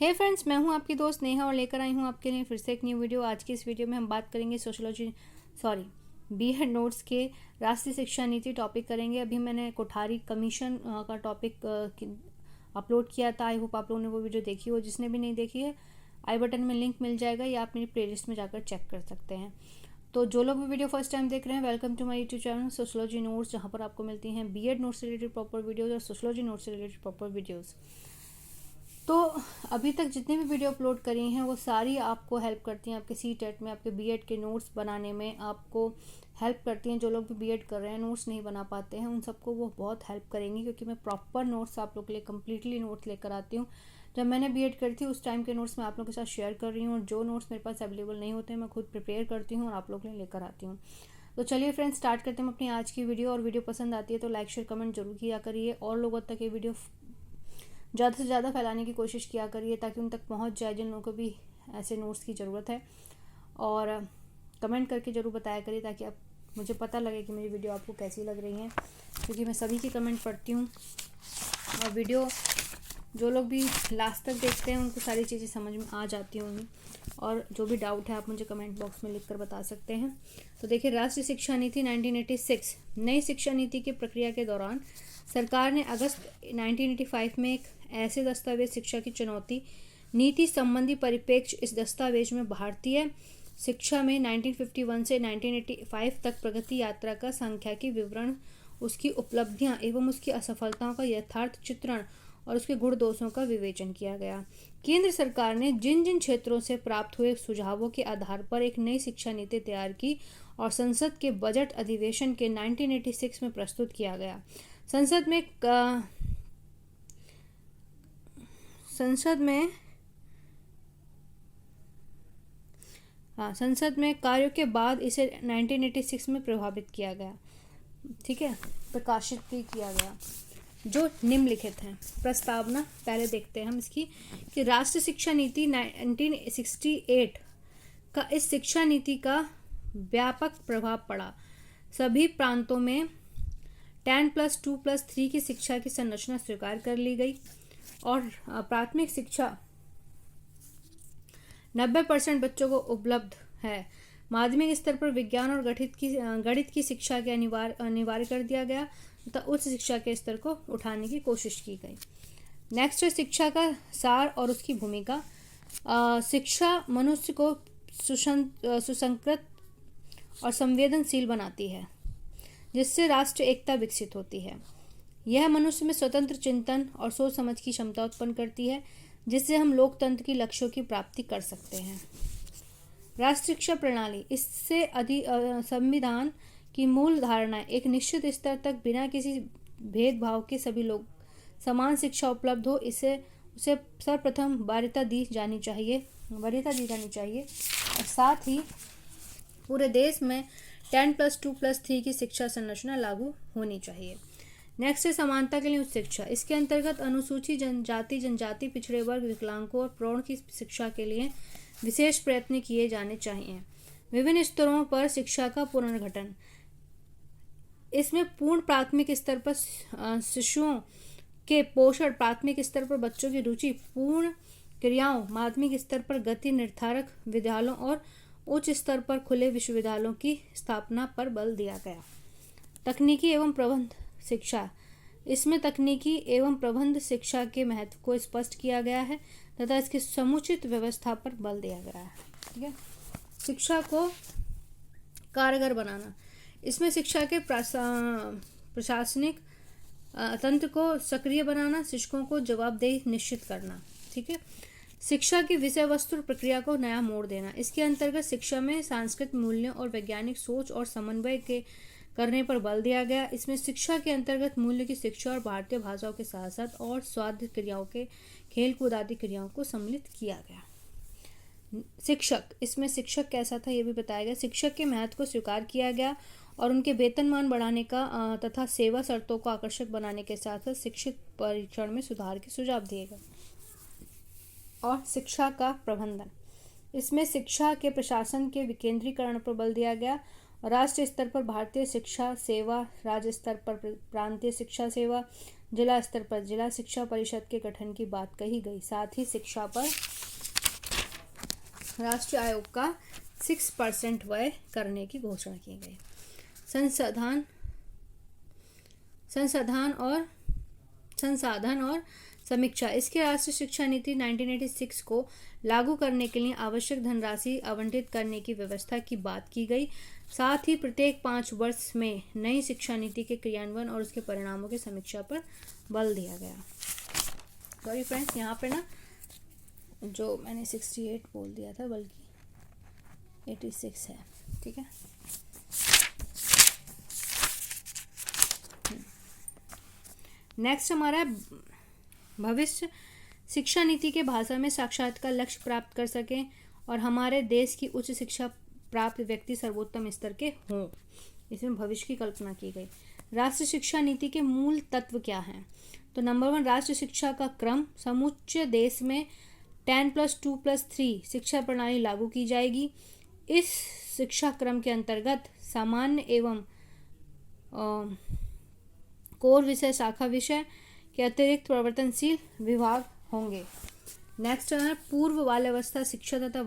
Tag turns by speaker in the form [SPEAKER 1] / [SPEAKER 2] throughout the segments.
[SPEAKER 1] हे friends, मैं हूं आपकी दोस्त नेहा और लेकर आई हूं आपके लिए फिर से एक न्यू वीडियो। आज की इस वीडियो में हम बात करेंगे बीएड नोट्स के राष्ट्रीय शिक्षा नीति टॉपिक करेंगे। अभी मैंने कोठारी कमीशन का टॉपिक अपलोड किया था। आई होप आप लोगों ने वो वीडियो देखी हो। जिसने भी नहीं देखी है, आई बटन में लिंक मिल जाएगा या आप मेरी प्लेलिस्ट में जाकर चेक कर सकते हैं। तो जो लोग भी वीडियो फर्स्ट टाइम देख रहे हैं, welcome to my YouTube channel sociology notes, जहाँ पर आपको मिलती हैं बीएड नोट्स से रिलेटेड प्रॉपर वीडियोज़ और सोशियोलॉजी नोट्स से रिलेटेड प्रॉपर वीडियोज़। तो अभी तक जितनी भी वीडियो अपलोड करी हैं वो सारी आपको हेल्प करती हैं आपके सीटेट में, आपके बीएड के नोट्स बनाने में आपको हेल्प करती हैं। जो लोग भी बीएड कर रहे हैं, नोट्स नहीं बना पाते हैं, उन सबको वो बहुत हेल्प करेंगी, क्योंकि मैं प्रॉपर नोट्स आप लोग के लिए कम्प्लीटली नोट्स लेकर आती हूँ। जब मैंने बीएड करी थी उस टाइम के नोट्स मैं आप लोगों के साथ शेयर कर रही हूँ, और जो नोट्स मेरे पास अवेलेबल नहीं होते हैं मैं खुद प्रिपेयर करती हूँ और आप लोग के लिए लेकर आती हूँ। तो चलिए फ्रेंड्स, स्टार्ट करते हैं अपनी आज की वीडियो। और वीडियो पसंद आती है तो लाइक शेयर कमेंट जरूर किया करिए, और लोगों तक ये वीडियो ज़्यादा से ज़्यादा फैलाने की कोशिश किया करिए, ताकि उन तक पहुंच जाए जिन लोगों को भी ऐसे नोट्स की ज़रूरत है। और कमेंट करके ज़रूर बताया करिए, ताकि आप मुझे पता लगे कि मेरी वीडियो आपको कैसी लग रही है, क्योंकि मैं सभी की कमेंट पढ़ती हूँ। और वीडियो जो लोग भी लास्ट तक देखते हैं उनको सारी चीज़ें समझ में आ जाती होंगी, और जो भी डाउट है आप मुझे कमेंट बॉक्स में लिखकर बता सकते हैं। तो देखिए, राष्ट्रीय शिक्षा नीति 1986 नई शिक्षा नीति की प्रक्रिया के दौरान सरकार ने अगस्त 1985 में एक ऐसे दस्तावेज शिक्षा की चुनौती नीति संबंधी परिप्रेक्ष्य इस दस्तावेज में भारतीय शिक्षा में 1951 से 1985 तक प्रगति यात्रा का सांख्यिकी विवरण, उसकी उपलब्धियां एवं उसकी असफलताओं का यथार्थ चित्रण और उसके गुण दोषों का विवेचन किया गया। केंद्र सरकार ने जिन जिन क्षेत्रों से प्राप्त हुए सुझावों के आधार पर एक नई शिक्षा नीति तैयार की और संसद के बजट अधिवेशन के 1986 में प्रस्तुत किया गया। संसद में कार्यों के बाद इसे 1986 में प्रभावित किया गया, ठीक है, प्रकाशित भी किया गया, जो निम्नलिखित हैं। प्रस्तावना पहले देखते हैं हम इसकी, कि राष्ट्रीय शिक्षा नीति 1968 का इस शिक्षा नीति का व्यापक प्रभाव पड़ा। सभी प्रांतों में 10+2+3 की शिक्षा की संरचना स्वीकार कर ली गई, और प्राथमिक शिक्षा 90% बच्चों को उपलब्ध है। माध्यमिक स्तर पर विज्ञान और गणित की शिक्षा के अनिवार्य कर दिया गया तथा उच्च शिक्षा के स्तर को उठाने की कोशिश की गई। नेक्स्ट है शिक्षा का सार और उसकी भूमिका। शिक्षा मनुष्य को सुसंस्कृत और संवेदनशील बनाती है, जिससे राष्ट्र एकता विकसित होती है। यह मनुष्य में स्वतंत्र चिंतन और सोच समझ की क्षमता उत्पन्न करती है, जिससे हम लोकतंत्र की लक्ष्यों की प्राप्ति कर सकते हैं। राष्ट्रीय शिक्षा प्रणाली, इससे संविधान की मूल धारणा एक निश्चित स्तर तक बिना किसी भेदभाव के सभी लोग समान शिक्षा उपलब्ध हो, उसे सर्वप्रथम वरीयता दी जानी चाहिए, और साथ ही पूरे देश में 10+2+3 की शिक्षा संरचना लागू होनी चाहिए। नेक्स्ट है समानता के लिए उच्च शिक्षा। इसके अंतर्गत अनुसूचित जनजाति, पिछड़े वर्ग, विकलांगों और प्रौढ़ की शिक्षा के लिए विशेष प्रयत्न किए जाने चाहिए। विभिन्न स्तरों पर शिक्षा का पुनर्गठन, इसमें पूर्ण प्राथमिक स्तर पर शिशुओं के पोषण, प्राथमिक स्तर पर बच्चों की रुचि पूर्ण क्रियाओं, माध्यमिक स्तर पर गति निर्धारक विद्यालयों और उच्च स्तर पर खुले विश्वविद्यालयों की स्थापना पर बल दिया गया। तकनीकी एवं प्रबंध शिक्षा, इसमें तकनीकी एवं प्रबंध शिक्षा के महत्व को स्पष्ट किया गया है तथा इसकी समुचित व्यवस्था पर बल दिया गया है। ठीक है, शिक्षा को कारगर बनाना, इसमें शिक्षा के प्रशासनिक तंत्र को सक्रिय बनाना, शिक्षकों को जवाबदेही निश्चित करना। ठीक है, शिक्षा की विषय वस्तु प्रक्रिया को नया मोड़ देना, इसके अंतर्गत शिक्षा में सांस्कृतिक मूल्यों और वैज्ञानिक सोच और समन्वय के करने पर बल दिया गया। इसमें शिक्षा के अंतर्गत मूल्य की शिक्षा और भारतीय भाषाओं के साथ साथ और स्वास्थ्य क्रियाओं के खेल कूद आदि क्रियाओं को सम्मिलित किया गया। शिक्षक, इसमें शिक्षक कैसा था ये भी बताया गया। शिक्षक के महत्व को स्वीकार किया गया और उनके वेतनमान बढ़ाने का तथा सेवा शर्तों को आकर्षक बनाने के साथ साथ शिक्षित परीक्षण में सुधार के सुझाव दिए गए। और शिक्षा का प्रबंधन, इसमें शिक्षा के प्रशासन के विकेंद्रीकरण पर बल दिया गया। राष्ट्रीय स्तर पर भारतीय शिक्षा सेवा, राज्य स्तर पर प्रांतीय शिक्षा सेवा, जिला स्तर पर जिला शिक्षा परिषद के गठन की बात कही गई। साथ ही शिक्षा पर राष्ट्रीय आयोग का 6% व्यय करने की घोषणा की गई। संसाधन और समीक्षा। इसके राष्ट्रीय शिक्षा नीति 1986 को लागू करने के लिए आवश्यक धनराशि आवंटित करने की व्यवस्था की बात की गई। साथ ही प्रत्येक 5 वर्ष में नई शिक्षा नीति के क्रियान्वयन और उसके परिणामों की समीक्षा पर बल दिया गया। सॉरी फ्रेंड्स, यहाँ पे ना जो मैंने 68 बोल दिया था बल्कि 86 है, ठीक है। नेक्स्ट हमारा है भविष्य शिक्षा नीति के भाषा में साक्षात्कार लक्ष्य प्राप्त कर सकें और हमारे देश की उच्च शिक्षा प्राप्त व्यक्ति सर्वोत्तम स्तर के हों। इसमें भविष्य की कल्पना की गई। राष्ट्रीय शिक्षा नीति के मूल तत्व क्या हैं? तो नंबर 1, राष्ट्रीय शिक्षा का क्रम। समूचे देश में 10+2+3 शिक्षा प्रणाली लागू की जाएगी। इस शिक्षा क्रम के अंतर्गत सामान्य एवं कोर विषय, शाखा विषय के अतिरिक्त परिवर्तनशील विभाग होंगे। नेक्स्ट है पूर्व बाल्यावस्था शिक्षा तथा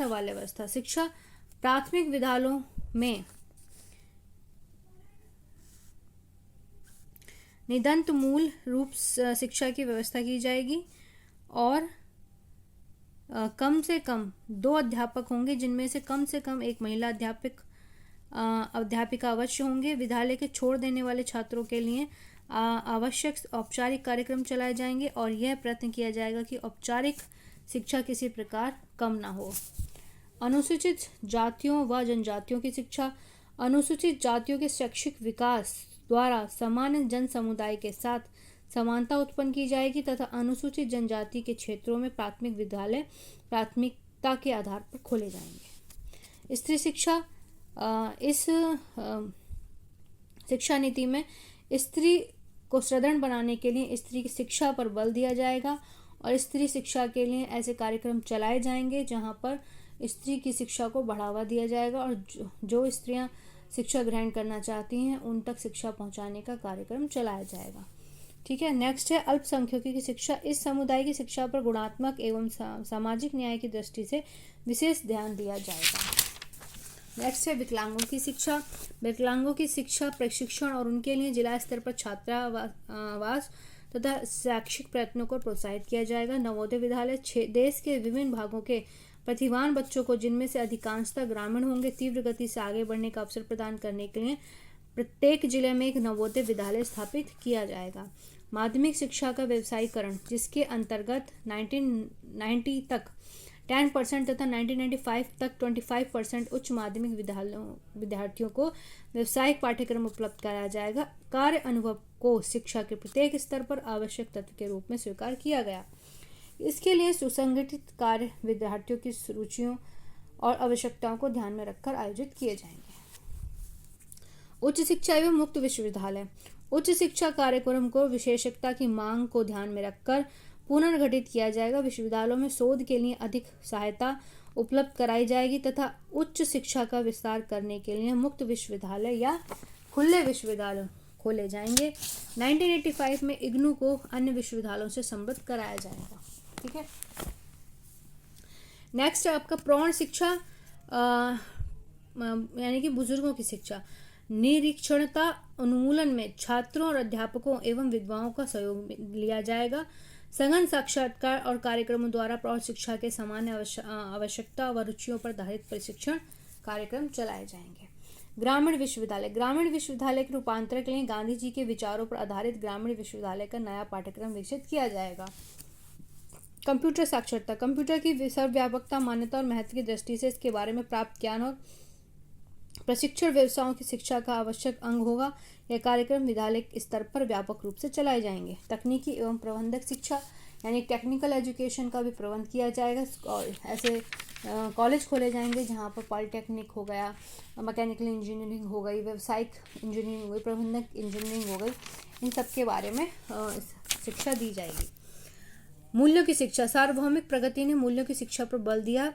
[SPEAKER 1] बाल्यावस्था। शिक्षा प्राथमिक विद्यालयों में निदंत मूल रूप शिक्षा की व्यवस्था की जाएगी और कम से कम 2 अध्यापक होंगे, जिनमें से कम एक महिला अध्यापिका अवश्य होंगे। विद्यालय के छोड़ देने वाले छात्रों के लिए आवश्यक औपचारिक कार्यक्रम चलाए जाएंगे और यह प्रयत्न किया जाएगा कि औपचारिक शिक्षा किसी प्रकार कम ना हो। अनुसूचित जातियों व जनजातियों की शिक्षा। अनुसूचित जातियों के शैक्षिक विकास द्वारा सामान्य जन समुदाय के साथ समानता उत्पन्न की जाएगी तथा अनुसूचित जनजाति के क्षेत्रों में प्राथमिक विद्यालय प्राथमिकता के आधार पर खोले जाएंगे। स्त्री शिक्षा। इस शिक्षा नीति में स्त्री को सुदृढ़ बनाने के लिए स्त्री की शिक्षा पर बल दिया जाएगा और स्त्री शिक्षा के लिए ऐसे कार्यक्रम चलाए जाएंगे जहां पर स्त्री की शिक्षा को बढ़ावा दिया जाएगा और जो स्त्रियां शिक्षा ग्रहण करना चाहती हैं उन तक शिक्षा पहुंचाने का कार्यक्रम चलाया जाएगा। ठीक है। नेक्स्ट है अल्पसंख्यकों की शिक्षा। इस समुदाय की शिक्षा पर गुणात्मक एवं सामाजिक न्याय की दृष्टि से विशेष ध्यान दिया जाएगा। नेक्स्ट है विकलांगों की शिक्षा। विकलांगों की शिक्षा प्रशिक्षण और उनके लिए जिला स्तर पर छात्रावास तथा शैक्षिक प्रयत्नों को प्रोत्साहित किया जाएगा। नवोदय विद्यालय देश के विभिन्न भागों के प्रतिभावान बच्चों को, जिनमें से अधिकांशतः ग्रामीण होंगे, तीव्र गति से आगे बढ़ने का अवसर प्रदान करने के लिए प्रत्येक जिले में एक नवोदय विद्यालय स्थापित किया जाएगा। माध्यमिक शिक्षा का व्यवसायीकरण, जिसके अंतर्गत 1990 तक 10% तथा 1995 तक 25% उच्च माध्यमिक विद्यार्थियों को व्यावसायिक पाठ्यक्रम उपलब्ध कराया जाएगा। कार्य अनुभव को शिक्षा के प्रत्येक स्तर पर आवश्यक तत्व के रूप में स्वीकार किया गया। इसके लिए सुसंगठित कार्य विद्यार्थियों की रुचियों और आवश्यकताओं को ध्यान में रखकर आयोजित किए जाएंगे। उच्च शिक्षा एवं मुक्त विश्वविद्यालय। उच्च शिक्षा कार्यक्रम को विशेषज्ञता की मांग को ध्यान में रखकर पुनर्गठित किया जाएगा। विश्वविद्यालयों में शोध के लिए अधिक सहायता उपलब्ध कराई जाएगी तथा उच्च शिक्षा का विस्तार करने के लिए मुक्त विश्वविद्यालय या खुले विश्वविद्यालय खोले जाएंगे। 1985 में इग्नू को अन्य विश्वविद्यालयों से समृद्ध कराया जाएगा। ठीक है। नेक्स्ट है आपका प्रौढ़ शिक्षा, यानी कि बुजुर्गों की शिक्षा। निरीक्षणता उन्मूलन में छात्रों और अध्यापकों एवं विद्वानों का सहयोग लिया जाएगा। सघन साक्षात्कार और कार्यक्रमों द्वारा प्रौढ़ शिक्षा के सामान्य आवश्यकता व रुचियों पर आधारित प्रशिक्षण कार्यक्रम चलाए जाएंगे। ग्रामीण विश्वविद्यालय। ग्रामीण विश्वविद्यालय के रूपांतरण के लिए गांधी जी के विचारों पर आधारित ग्रामीण विश्वविद्यालय का नया पाठ्यक्रम विकसित किया जाएगा। कंप्यूटर साक्षरता। कंप्यूटर की सर्वव्यापकता, मान्यता और महत्व की दृष्टि से इसके बारे में प्राप्त ज्ञान और प्रशिक्षण व्यवसायों की शिक्षा का आवश्यक अंग होगा। यह कार्यक्रम विद्यालय स्तर पर व्यापक रूप से चलाए जाएंगे। तकनीकी एवं प्रबंधक शिक्षा, यानी टेक्निकल एजुकेशन का भी प्रबंध किया जाएगा और ऐसे कॉलेज खोले जाएंगे जहां पर पॉलिटेक्निक हो गया, मैकेनिकल इंजीनियरिंग हो गई, व्यावसायिक इंजीनियरिंग हो गई, प्रबंधक इंजीनियरिंग हो गई, इन सब के बारे में शिक्षा दी जाएगी। मूल्यों की शिक्षा। सार्वभौमिक प्रगति ने मूल्यों की शिक्षा पर बल दिया।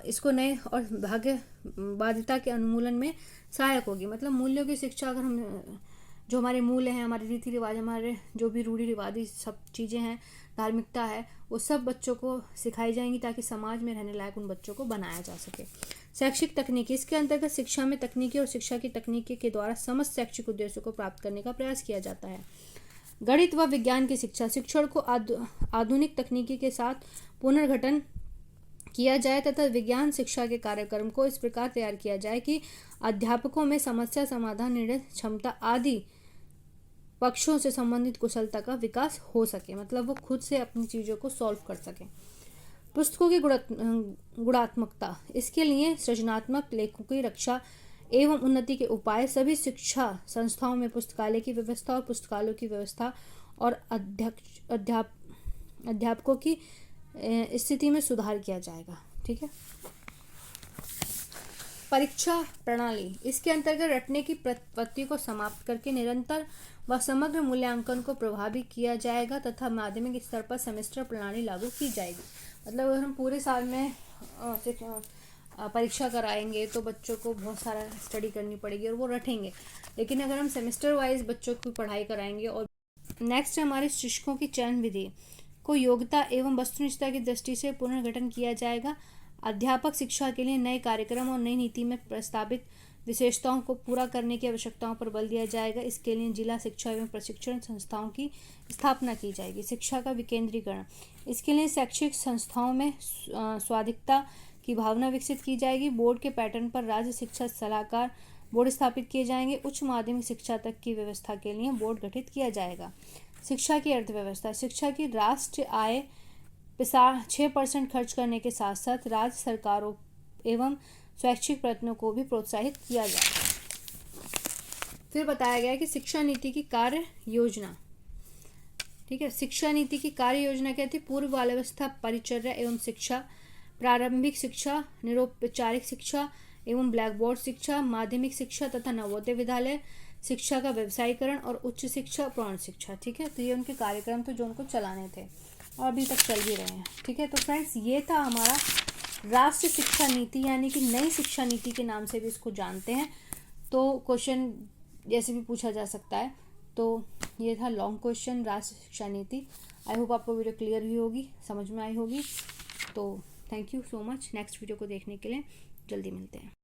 [SPEAKER 1] इसको नए और भाग्यवादिता के उन्मूलन में सहायक होगी। मतलब मूल्यों की शिक्षा अगर हम जो हमारे मूल्य हैं, हमारे रीति रिवाज, हमारे जो भी रूढ़ी रिवाजी सब चीज़ें हैं, धार्मिकता है, वो सब बच्चों को सिखाई जाएंगी ताकि समाज में रहने लायक उन बच्चों को बनाया जा सके। शैक्षिक तकनीकी, इसके अंतर्गत शिक्षा में तकनीकी और शिक्षा की तकनीकी के द्वारा समस्त शैक्षिक उद्देश्यों को प्राप्त करने का प्रयास किया जाता है। गणित व विज्ञान की शिक्षा, शिक्षण को आधुनिक तकनीकी के साथ पुनर्गठन किया जाए तथा विज्ञान शिक्षा के कार्यक्रम को इस प्रकार तैयार किया जाए कि अध्यापकों में समस्या समाधान, निर्णय क्षमता आदि पक्षों से संबंधित कुशलता का विकास हो सके, मतलब वो खुद से अपनी चीज़ों को सॉल्व कर सके। पुस्तकों की गुणात्मकता, इसके लिए सृजनात्मक लेखों की रक्षा एवं उन्नति के उपाय, सभी शिक्षा संस्थाओं में पुस्तकालय की व्यवस्था और पुस्तकालयों की व्यवस्था और अध्यापकों की स्थिति में सुधार किया जाएगा। ठीक है। परीक्षा प्रणाली, इसके अंतर्गत रटने की प्रवृत्ति को समाप्त करके निरंतर व समग्र मूल्यांकन को प्रभावी किया जाएगा तथा माध्यमिक स्तर पर सेमेस्टर प्रणाली लागू की जाएगी। मतलब अगर हम पूरे साल में परीक्षा कराएंगे तो बच्चों को बहुत सारा स्टडी करनी पड़ेगी और वो रटेंगे, लेकिन अगर हम सेमेस्टर वाइज बच्चों की पढ़ाई कराएंगे। और नेक्स्ट हमारे शिक्षकों की चयन विधि को योग्यता एवं वस्तुनिष्ठता की दृष्टि से पुनर्गठन किया जाएगा। अध्यापक शिक्षा के लिए नए कार्यक्रम और नई नीति में प्रस्तावित विशेषताओं को पूरा करने की आवश्यकताओं पर बल दिया जाएगा। इसके लिए जिला शिक्षा एवं प्रशिक्षण संस्थाओं की स्थापना की जाएगी। शिक्षा का विकेंद्रीकरण, इसके लिए शैक्षिक संस्थाओं में स्वायत्तता की भावना विकसित की जाएगी। बोर्ड के पैटर्न पर राज्य शिक्षा सलाहकार बोर्ड स्थापित किए जाएंगे। उच्च माध्यमिक शिक्षा तक की व्यवस्था के लिए बोर्ड गठित किया जाएगा। शिक्षा की अर्थव्यवस्था, शिक्षा की राष्ट्रीय आय 6% खर्च करने के साथ साथ राज्य सरकारों एवं शैक्षिक प्रयत्नों को भी प्रोत्साहित किया जाएगा। फिर बताया गया है कि शिक्षा नीति की कार्य योजना। ठीक है, शिक्षा नीति की कार्य योजना क्या थी? पूर्व बाल्यावस्था परिचर्या एवं शिक्षा, प्रारंभिक शिक्षा, निरौपचारिक शिक्षा एवं ब्लैक बोर्ड शिक्षा, माध्यमिक शिक्षा तथा नवोदय विद्यालय शिक्षा का व्यवसायीकरण और उच्च शिक्षा, प्रौढ़ शिक्षा। ठीक है, तो ये उनके कार्यक्रम थे जो उनको चलाने थे और अभी तक चल भी रहे हैं। ठीक है, तो फ्रेंड्स ये था हमारा राष्ट्रीय शिक्षा नीति, यानी कि नई शिक्षा नीति के नाम से भी इसको जानते हैं। तो क्वेश्चन जैसे भी पूछा जा सकता है। तो ये था लॉन्ग क्वेश्चन, राष्ट्रीय शिक्षा नीति। आई होप आपको वीडियो क्लियर हुई होगी, समझ में आई होगी। तो thank you so much. Next video को देखने के लिए जल्दी मिलते हैं।